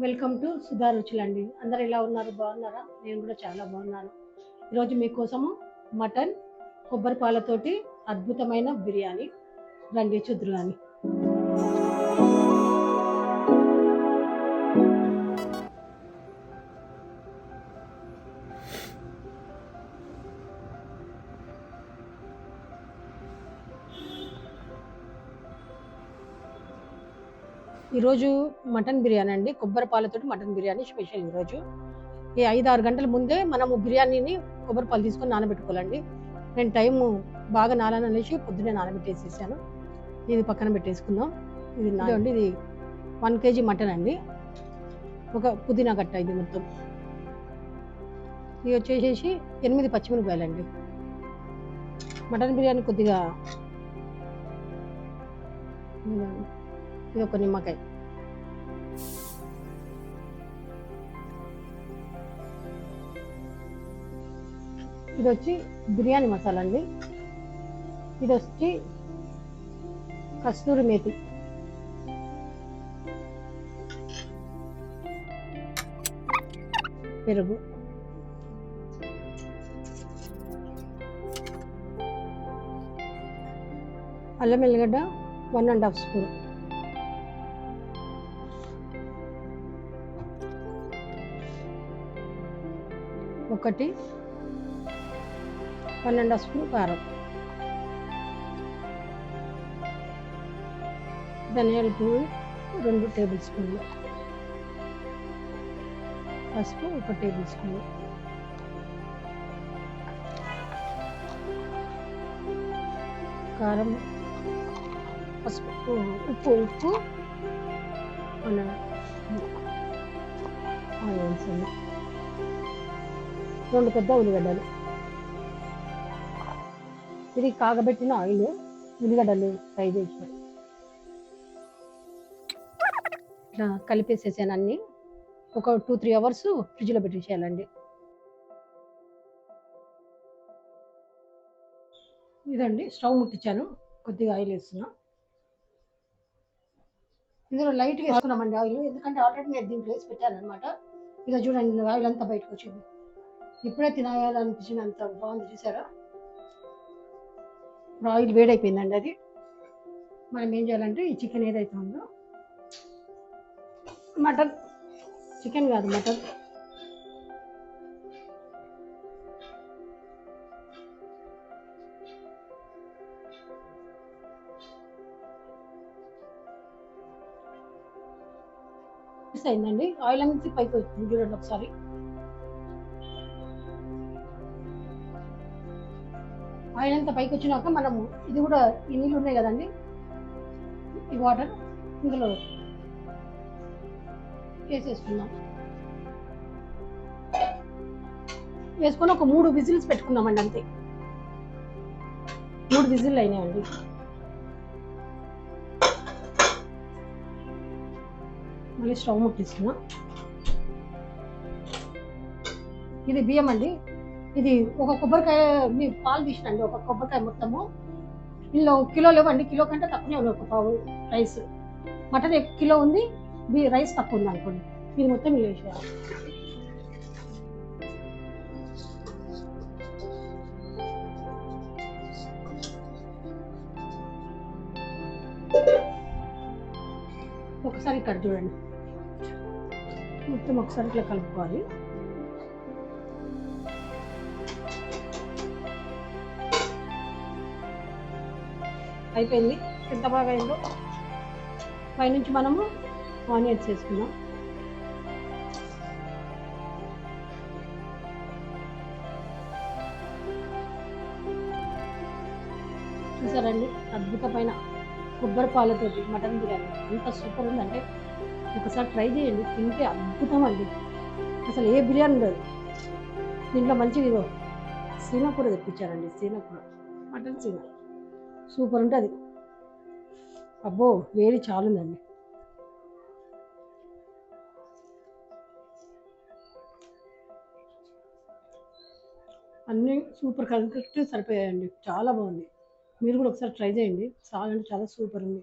Welcome to Sudha రుచులండి. అందరు ఎలా ఉన్నారు? బాగున్నారా? నేను కూడా చాలా బాగున్నాను. ఈరోజు మీకోసము మటన్ కొబ్బరి పాలతోటి అద్భుతమైన బిర్యానీ రండి చూద్దురు కానీ. ఈరోజు మటన్ బిర్యానీ అండి, కొబ్బరి పాలతోటి మటన్ బిర్యానీ స్పెషల్. ఈరోజు ఈ 5-6 గంటల ముందే మనము బిర్యానీని కొబ్బరి పాలు తీసుకొని నానబెట్టుకోవాలండి. నేను టైము బాగా నాననేసి పొద్దున్నే నానబెట్టేసేసాను. ఇది పక్కన పెట్టేసుకుందాం. ఇది అండి, ఇది 1 kg మటన్ అండి. ఒక పుదీనా కట్ట ఇది మొత్తం. ఇది వచ్చేసేసి 8 పచ్చిమిరపకాయలండి. మటన్ బిర్యానీ కొద్దిగా ఇది ఒక నిమ్మకాయ, ఇది వచ్చి బిర్యానీ మసాలా అండి. ఇది వచ్చి కస్తూరి మేతి, పెరుగు, అల్లం ఎల్లిగడ్డ 1½ స్పూన్, ఒకటి 1½ స్పూన్ కారం, ధనియాల పొడి 2 టేబుల్ స్పూన్లు, పసుపు 1 టేబుల్ స్పూన్, కారం, పసుపు, ఉప్పు ఆనియన్స్ అండి, 2 పెద్ద ఉల్లిగడ్డలు. ఇది కాగబెట్టిన ఆయిల్, ఉల్లిగడ్డలు ఫ్రై చేసి ఇట్లా కలిపేసేసాను అన్ని. ఒక 2-3 అవర్స్ ఫ్రిడ్జ్లో పెట్టేసేయాలండి. ఇదండి, స్టవ్ ముట్టించాను, కొద్దిగా ఆయిల్ వేస్తున్నా. ఇందులో లైట్గా వేసుకున్నామండి ఆయిల్, ఎందుకంటే ఆల్రెడీ నేను దీంట్లో వేసి పెట్టాను అనమాట. ఇక చూడండి, ఆయిల్ అంతా బయటకు వచ్చింది. ఇప్పుడే తినాలనిపించినంత బాగుంది, చూసారా? ఆయిల్ వేడైపోయిందండి. అది మనం ఏం చేయాలంటే, ఈ చికెన్ ఏదైతే ఉందో, మటన్, చికెన్ కాదు మటన్, అయిందండి. ఆయిల్ అనేది పైకి వచ్చింది, చూడండి ఒకసారి. ఆయిల్ అంతా పైకి వచ్చినాక మనము ఇది కూడా, ఈ నీళ్ళు ఉన్నాయి కదండి, ఈ వాటర్ ఇందులో వేసేసుకుందాం. వేసుకొని ఒక 3 విజిల్స్ పెట్టుకుందామండి, అంతే. 3 విజిల్ అయినాయండి. మళ్ళీ స్టవ్ ముట్టిస్తున్నా. ఇది బియ్యం అండి. ఇది ఒక కొబ్బరికాయ మీ పాలు తీసినండి, ఒక కొబ్బరికాయ మొత్తము. ఇందులో కిలో లేవండి, కిలో కంటే తక్కువనే ఉంది. ఒక పావు రైస్, మటన్ కిలో ఉంది, రైస్ తక్కువ ఉంది అనుకోండి. ఇది మొత్తం ఇలా వేసేయాలి. ఒకసారి ఇక్కడ చూడండి, మొత్తం ఒకసారి ఇట్లా కలుపుకోవాలి. అయిపోయింది. ఎంత బాగా అయిందో. పైనుంచి మనము ఆనియన్స్ వేసుకుందాం. చూసారండి, అద్భుతమైన కొబ్బరి పాలతోటి మటన్ బిర్యానీ ఎంత సూపర్ ఉందంటే, ఒకసారి ట్రై చేయండి. తింటే అద్భుతం అండి. అసలు ఏ బిర్యానీ ఉండదు దీంట్లో. మంచిగా సీనా కూడా తెప్పించారండి, సీనా కూడా, మటన్ సీనా సూపర్ ఉంటుంది. అబ్బో, వేడి చాలుందండి. అన్నీ సూపర్ కరెక్ట్ సరిపోయాయండి, చాలా బాగుంది. మీరు కూడా ఒకసారి ట్రై చేయండి, చాలా అంటే చాలా సూపర్ ఉంది.